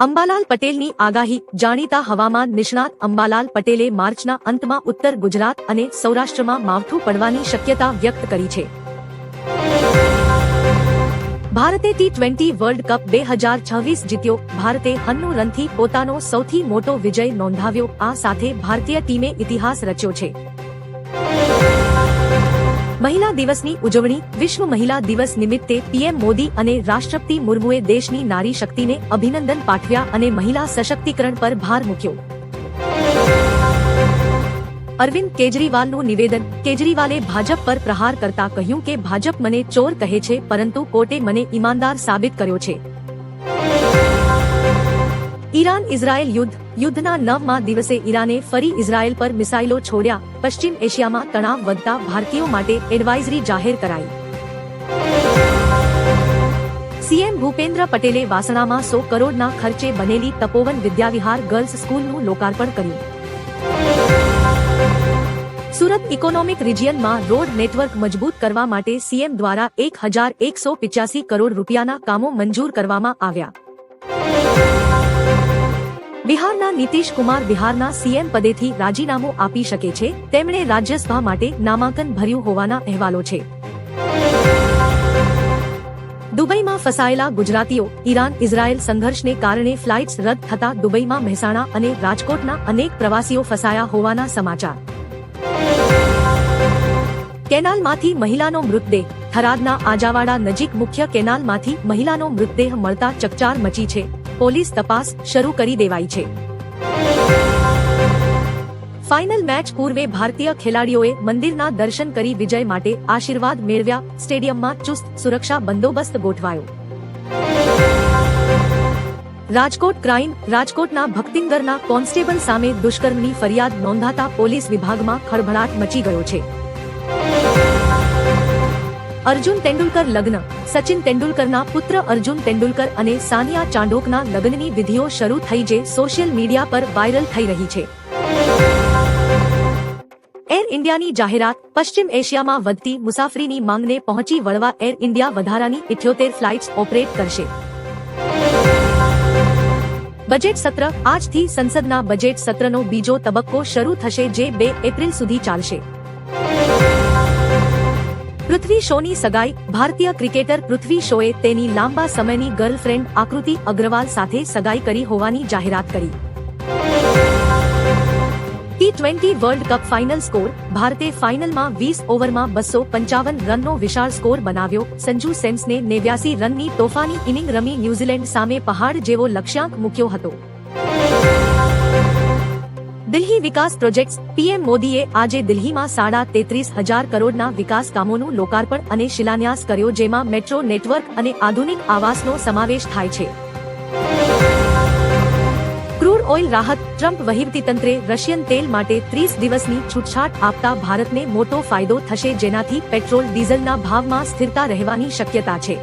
અંબાલાલ પટેલની આગાહી. જાણીતા હવામાન નિષ્ણાત અંબાલાલ પટેલે માર્ચના અંતમાં ઉત્તર ગુજરાત અને સૌરાષ્ટ્રમાં માવઠું પડવાની શક્યતા વ્યક્ત કરી છે. ભારતે ટી20 વર્લ્ડ કપ 2026 જીત્યો. ભારતે 91 રનથી પોતાનો સૌથી મોટો વિજય નોંધાવ્યો. આ સાથે ભારતીય ટીમે ઇતિહાસ રચ્યો છે. મહિલા દિવસની ઉજવણી. વિશ્વ મહિલા દિવસ નિમિત્તે પીએમ મોદી અને રાષ્ટ્રપતિ મુર્મુએ દેશની નારી શક્તિને અભિનંદન પાઠવ્યા અને મહિલા સશક્તિકરણ પર ભાર મૂક્યો. અરવિંદ કેજરીવાલનું નિવેદન. કેજરીવાલે ભાજપ પર પ્રહાર કરતા કહ્યું કે ભાજપ મને ચોર કહે છે પરંતુ કોર્ટે મને ઈમાનદાર સાબિત કર્યો છે. ઈરાન ઇઝરાયેલ યુદ્ધના 9મા દિવસે ઈરાને ફરી ઇઝરાયેલ પર મિસાઇલો છોડ્યા. પશ્ચિમ એશિયામાં તણાવ વધતા ભારતીયો માટે એડવાઇઝરી જાહેર કરાઈ. સીએમ ભૂપેન્દ્ર પટેલે વાસણામાં 100 કરોડના ખર્ચે બનેલી તપોવન વિદ્યાવિહાર ગર્લ્સ સ્કૂલનું લોકાર્પણ કર્યું. સુરત ઇકોનોમિક રિજિયનમાં રોડ નેટવર્ક મજબૂત કરવા માટે સીએમ દ્વારા 1185 કરોડ રૂપિયાના કામો મંજૂર કરવામાં આવ્યા. બિહારના નીતિશ કુમાર બિહારના સીએમ પદેથી રાજીનામું આપી શકે છે. તેમણે રાજ્યસભા માટે નામાંકન ભર્યું હોવાના અહેવાલો છે. દુબઈમાં ફસાયેલા ગુજરાતીઓ. ઈરાન ઇઝરાયેલ સંઘર્ષને કારણે ફ્લાઇટ્સ રદ થતા દુબઈમાં મહેસાણા અને રાજકોટના અનેક પ્રવાસીઓ ફસાયા હોવાના સમાચાર. કેનાલમાંથી મહિલાનો મૃતદેહ. થરાદના આજાવાડા નજીક મુખ્ય કેનાલમાંથી મહિલાનો મૃતદેહ મળતા ચકચાર મચી છે. પોલીસ તપાસ શરૂ કરી દેવાઈ છે. ફાઇનલ મેચ પૂર્વે ભારતીય ખેલાડીઓએ મંદિરના દર્શન કરી વિજય માટે આશીર્વાદ મેળવ્યા. સ્ટેડિયમમાં ચુસ્ત સુરક્ષા બંદોબસ્ત ગોઠવાયો. રાજકોટ ક્રાઇમ. રાજકોટના ભક્તિનગરના કોન્સ્ટેબલ સામે દુષ્કર્મની ફરિયાદ નોંધાતા પોલીસ વિભાગમાં ખળભળાટ મચી ગયો છે. અર્જુન તેંડુલકર લગ્ન. સચિન તેંડુલકરના પુત્ર અર્જુન તેંડુલકર અને સાનિયા ચાંડોકના લગ્નની વિધિઓ શરૂ થઈ જે સોશિયલ મીડિયા પર વાયરલ થઈ રહી છે. એર ઇન્ડિયાની જાહેરાત. પશ્ચિમ એશિયામાં વધતી મુસાફરીની માંગને પહોંચી વળવા એર ઇન્ડિયા વધારાની 78 ફ્લાઇટ્સ ઓપરેટ કરશે. બજેટ સત્ર. આજથી સંસદના બજેટ સત્રનો બીજો તબક્કો શરૂ થશે જે 2 એપ્રિલ સુધી ચાલશે. પૃથ્વી શોની સગાઈ. ભારતીય ક્રિકેટર પૃથ્વી શોએ તેની લાંબા સમયની ગર્લફ્રેન્ડ આકૃતિ અગ્રવાલ સાથે સગાઈ કરી હોવાની જાહેરાત કરી. T20 world cup final score. ભારતે ફાઇનલમાં 20 ઓવરમાં 255 રનનો વિશાળ સ્કોર બનાવ્યો. સંજુ સેમ્સને 89 રનની તોફાની ઇનિંગ રમી ન્યૂઝીલેન્ડ સામે પહાડ જેવો લક્ષ્યાંક મૂક્યો હતો. દિલ્હી વિકાસ પ્રોજેક્ટ્સ. પીએમ મોદીએ આજે દિલ્હીમાં 33,000 કરોડના વિકાસ કામોનું લોકાર્પણ અને શિલાન્યાસ કર્યો જેમાં મેટ્રો નેટવર્ક અને આધુનિક આવાસનો સમાવેશ થાય છે. ક્રૂડ ઓઇલ રાહત. ટ્રમ્પ વહીવટીતંત્રે રશિયન તેલ માટે 30 દિવસની છૂટછાટ આપતા ભારતને મોટો ફાયદો થશે જેનાથી પેટ્રોલ ડીઝલના ભાવમાં સ્થિરતા રહેવાની શક્યતા છે.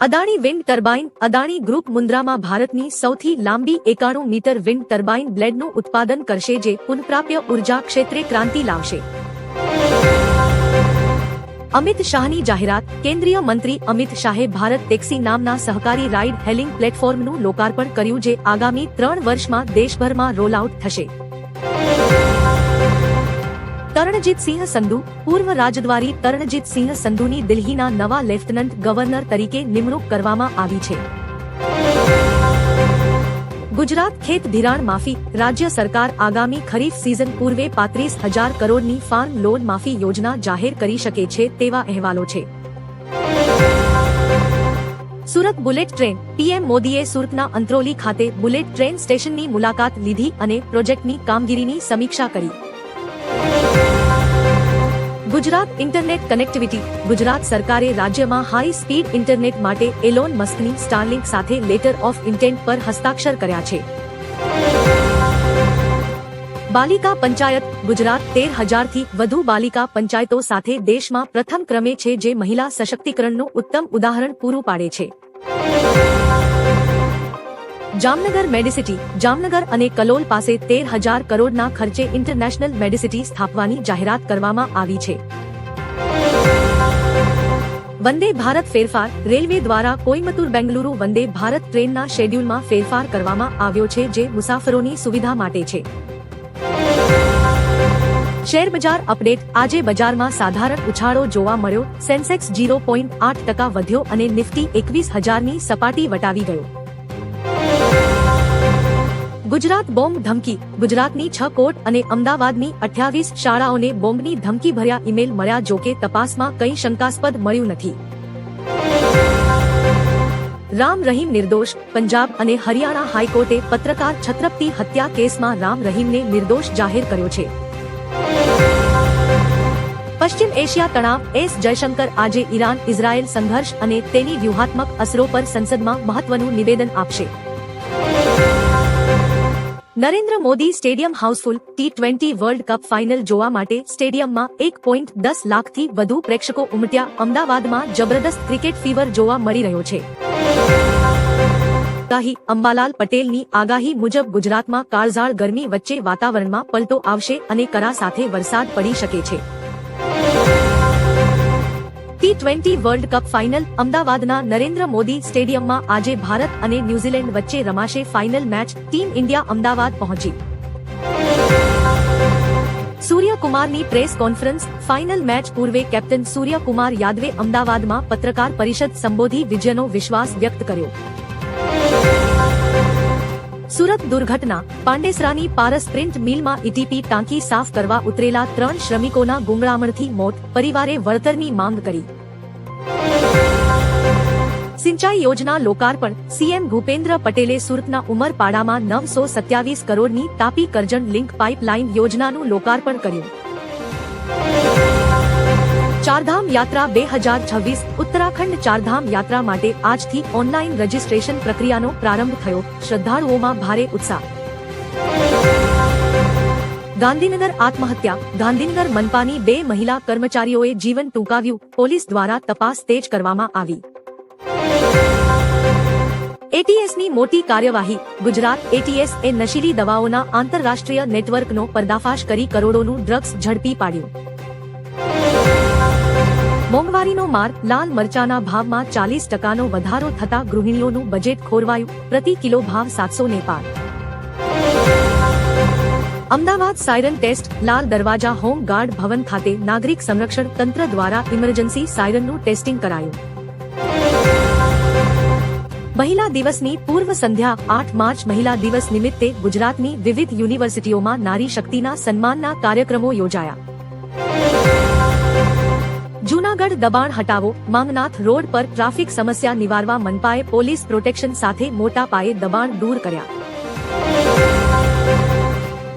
Adani wind turbine. Adani group મુન્દ્રામાં ભારતની સૌથી લાંબી 91 મીટર વિન્ડ ટર્બાઇન બ્લેડનું ઉત્પાદન કરશે જે પુનઃપ્રાપ્ય ઉર્જા ક્ષેત્રે ક્રાંતિ લાવશે. અમિત શાહની જાહેરાત. કેન્દ્રીય મંત્રી અમિત શાહે ભારત ટેક્સી નામના સહકારી રાઇડ હેલિંગ પ્લેટફોર્મનું લોકાર્પણ કર્યું જે આગામી 3 વર્ષમાં દેશભરમાં રોલ આઉટ થશે. તરણજીત સિંહ સંધુ. પૂર્વ રાજદ્વારી તરણજીત સિંહ સંધુની દિલ્હીના નવા લેફ્ટનન્ટ ગવર્નર તરીકે નિમણૂક કરવામાં આવી છે. ગુજરાત ખેત ધિરાણ માફી. રાજ્ય સરકાર આગામી ખરીફ સિઝન પૂર્વે 35,000 કરોડની ફાર્મ લોન માફી યોજના જાહેર કરી શકે છે તેવા અહેવાલો છે. Surat bullet train. પીએમ મોદીએ સુરતના અંત્રોલી ખાતે બુલેટ ટ્રેન સ્ટેશનની મુલાકાત લીધી અને પ્રોજેક્ટની કામગીરીની સમીક્ષા કરી. Gujarat internet connectivity. ગુજરાત સરકારે રાજ્યમાં હાઈ સ્પીડ ઇન્ટરનેટ માટે એલોન મસ્કની સ્ટારલિંક સાથે લેટર ઓફ ઇન્ટેન્ટ પર હસ્તાક્ષર કર્યા છે. બાલિકા પંચાયત. ગુજરાત 13,000થી વધુ બાલિકા પંચાયતો સાથે દેશમાં પ્રથમ ક્રમે છે જે મહિલા સશક્તિકરણનું ઉત્તમ ઉદાહરણ પૂરું પાડે છે. જામનગર મેડિસિટી. જામનગર અને કલોલ પાસે 13,000 કરોડના ખર્ચે ઇન્ટરનેશનલ મેડિસિટી સ્થાપવાની જાહેરાત કરવામાં આવી છે. વંદે ભારત ફેરફાર રેલવે દ્વારા કોઈમ્બતુર બેંગલુરુ વંદે ભારત ટ્રેનના શેડ્યુલમાં ફેરફાર કરવામાં આવ્યો છે, જે મુસાફરોની સુવિધા માટે છે. શેર બજાર અપડેટ. આજે બજારમાં સાધારણ ઉછાળો જોવા મળ્યો. સેન્સેક્સ 0.8% વધ્યો અને નિફ્ટી 21,000ની સપાટી વટાવી ગયો. ગુજરાત બોમ્બ ધમકી. ગુજરાતની 6 કોર્ટ અને અમદાવાદની 28 શાળાઓને બોમ્બની ધમકી ભર્યા ઈમેલ મળ્યા. જોકે તપાસમાં કંઈ શંકાસ્પદ મળ્યું નથી. રામ રહીમ નિર્દોષ. પંજાબ અને હરિયાણા હાઈકોર્ટે પત્રકાર છત્રપતિ હત્યા કેસમાં રામ રહીમને નિર્દોષ જાહેર કર્યો છે. પશ્ચિમ એશિયા તણાવ. એસ જયશંકર આજે ઈરાન ઇઝરાયેલ સંઘર્ષ અને તેની વ્યૂહાત્મક અસરો પર સંસદમાં મહત્વનું નિવેદન આપશે. Narendra Modi stadium Housefull. T20 world cup final જોવા માટે સ્ટેડિયમમાં 1.10 લાખથી વધુ પ્રેક્ષકો ઉમટ્યા. અમદાવાદમાં જબરદસ્ત ક્રિકેટ ફીવર જોવા મળી રહ્યો છે. અંબાલાલ પટેલની આગાહી મુજબ ગુજરાતમાં કાળઝાળ ગરમી વચ્ચે વાતાવરણમાં પલટો આવશે અને કરા સાથે વરસાદ પડી શકે છે. T20 world cup final. અમદાવાદના નરેન્દ્ર મોદી સ્ટેડિયમમાં આજે ભારત અને ન્યૂઝીલેન્ડ વચ્ચે રમાશે final match. Team India Ahmedabad પહોંચી. સૂર્યકુમારની પ્રેસ કોન્ફરન્સ. ફાઇનલ મેચ પૂર્વે કેપ્ટન સૂર્યકુમાર યાદવે અમદાવાદમાં પત્રકાર પરિષદ સંબોધી વિજયનો વિશ્વાસ વ્યક્ત કર્યો. સુરત દુર્ઘટના. પાંડેસરાની પારસ પ્રિન્ટ મિલમાં ઈટીપી ટાંકી સાફ કરવા ઉતરેલા 3 શ્રમિકોના ગુંગળામણથી મોત. પરિવારે વળતરની માંગ કરી. સિંચાઈ યોજના લોકાર્પણ. સીએમ ભૂપેન્દ્ર પટેલે સુરતના ઉમરપાડામાં 927 કરોડની તાપી કરજણ લિંક પાઇપલાઇન યોજનાનું લોકાર્પણ કર્યું. ચારધામ યાત્રા 2026. ઉત્તરાખંડ ચારધામ યાત્રા માટે આજથી ઓનલાઈન રજીસ્ટ્રેશન પ્રક્રિયાનો પ્રારંભ થયો. શ્રદ્ધાળુઓમાં ભારે ઉત્સાહ. ગાંધીનગર આત્મહત્યા. ગાંધીનગર મનપાની 2 મહિલા કર્મચારીઓએ જીવન ટૂંકાવ્યું. પોલીસ દ્વારા તપાસ તેજ કરવામાં આવી. એટીએસની મોટી કાર્યવાહી. ગુજરાત એટીએસ એ નશીલી દવાઓના આંતરરાષ્ટ્રીય નેટવર્કનો પર્દાફાશ કરી કરોડોનું ડ્રગ્સ ઝડપી પાડ્યું. મોંઘવારીનો માર. લાલ મરચાના ભાવમાં 40%નો વધારો થતા ગૃહિણીઓનું બજેટ ખોરવાયું. પ્રતિ કિલો ભાવ 700 ને પાર. Ahmedabad siren test. Lal Darwaja home guard ભવન ખાતે નાગરિક સંરક્ષણ તંત્ર દ્વારા ઇમરજન્સી સાયરનનું ટેસ્ટિંગ કરાયું. મહિલા દિવસની પૂર્વ સંધ્યા. 8 માર્ચ મહિલા દિવસ નિમિત્તે ગુજરાતની વિવિધ યુનિવર્સિટીઓમાં નારી શક્તિના સન્માનના કાર્યક્રમો યોજાયા. જૂનાગઢ દબાણ હટાવો. માંગનાથ રોડ પર ટ્રાફિક સમસ્યા નિવારવા મનપાએ પોલીસ પ્રોટેક્શન સાથે મોટા પાયે દબાણ દૂર કર્યા.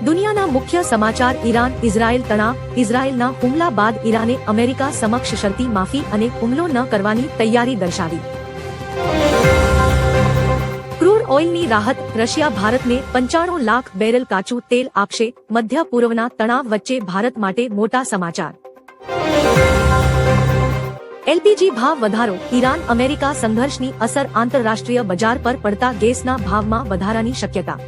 દુનિયાના મુખ્ય સમાચાર. ઈરાન ઇઝરાયેલ તણાવ. ઇઝરાયેલના હુમલા બાદ ઈરાને અમેરિકા સમક્ષ શરતી માફી અને હુમલો ન કરવાની તૈયારી દર્શાવી. ક્રૂડ ઓઇલની રાહત. રશિયા ભારતને 95 લાખ બેરલ કાચું તેલ આપશે. મધ્ય પૂર્વના તણાવ વચ્ચે ભારત માટે મોટા સમાચાર. એલપીજી ભાવ વધારો. ઈરાન અમેરિકા સંઘર્ષની અસર. આંતરરાષ્ટ્રીય બજાર પર પડતા ગેસના ભાવમાં વધારાની શક્યતા.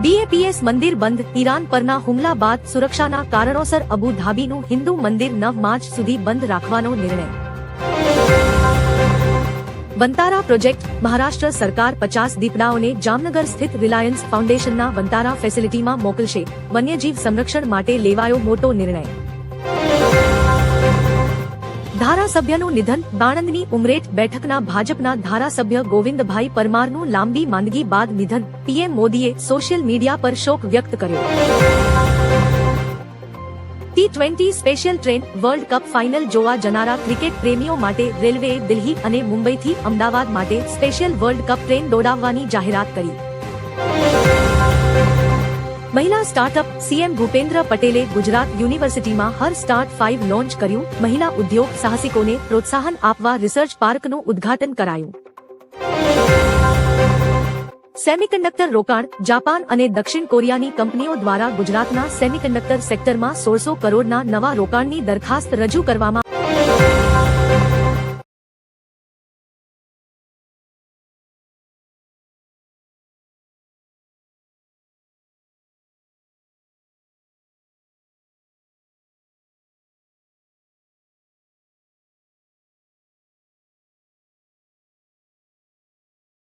બીએપીએસ મંદિર બંધ. ઈરાન પરના હુમલા બાદ સુરક્ષાના કારણોસર અબુ ધાબીનું હિન્દુ મંદિર 9 માર્ચ સુધી બંધ રાખવાનો નિર્ણય. વંતારા પ્રોજેક્ટ. મહારાષ્ટ્ર સરકાર 50 દીપડાઓને જામનગર સ્થિત રિલાયન્સ ફાઉન્ડેશનના વંતારા ફેસિલિટીમાં મોકલશે. વન્યજીવ સંરક્ષણ માટે લેવાયો મોટો નિર્ણય. ધારાસભ્યનું નિધન. આણંદની ઉમરેઠ બેઠકના ભાજપના ધારાસભ્ય ગોવિંદભાઈ પરમારનું લાંબી માંદગી બાદ નિધન. પીએમ મોદીએ સોશિયલ મીડિયા પર શોક વ્યક્ત કર્યો. T20 special train. World cup final જોવા જનારા ક્રિકેટ પ્રેમીઓ માટે રેલવેએ દિલ્હી અને મુંબઈથી અમદાવાદ માટે સ્પેશિયલ વર્લ્ડ કપ ટ્રેન દોડાવવાની જાહેરાત કરી. મહિલા સ્ટાર્ટઅપ. સીએમ ભૂપેન્દ્ર પટેલે ગુજરાત યુનિવર્સિટીમાં હર સ્ટાર્ટ 5 લોન્ચ કર્યું. મહિલા ઉદ્યોગ સાહસિકોને પ્રોત્સાહન આપવા રિસર્ચ પાર્કનું ઉદ્ઘાટન કરાયું. સેમિકન્ડક્ટર રોકાણ. જાપાન અને દક્ષિણ કોરિયાની કંપનીઓ દ્વારા ગુજરાતના સેમિકન્ડક્ટર સેક્ટરમાં 1600 કરોડના નવા રોકાણની દરખાસ્ત રજૂ કરવામાં